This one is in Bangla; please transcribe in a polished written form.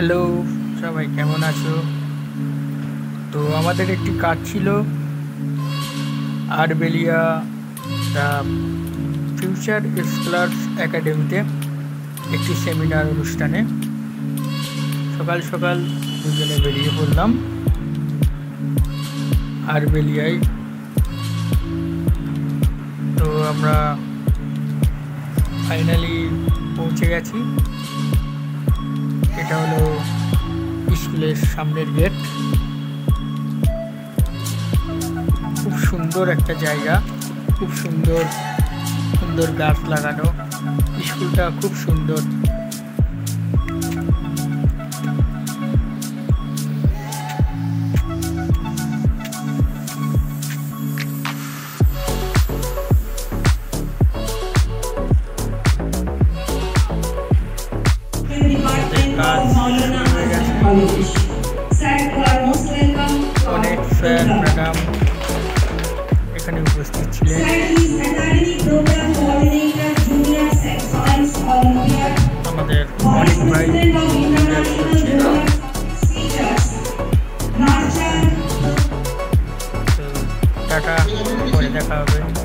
হ্যালো, সবাই কেমন আছো? তো আমাদের একটি কাজ ছিল আরবেলিয়া দ্য ফিউচার স্কলার্স একাডেমিতে একটি সেমিনার অনুষ্ঠানে। সকাল সকাল দুজনে বেরিয়ে পড়লাম আরবেলিয়ায়। তো আমরা ফাইনালি পৌঁছে গেছি। এটা হলো স্কুলের সামনের গেট। খুব সুন্দর একটা জায়গা, খুব সুন্দর সুন্দর গাছ লাগানো। স্কুলটা খুব সুন্দর। অনেক স্যার ম্যাডাম এখানে উপস্থিত ছিলেন। আমাদের অনেক ভাই টাটা, পরে দেখা হবে।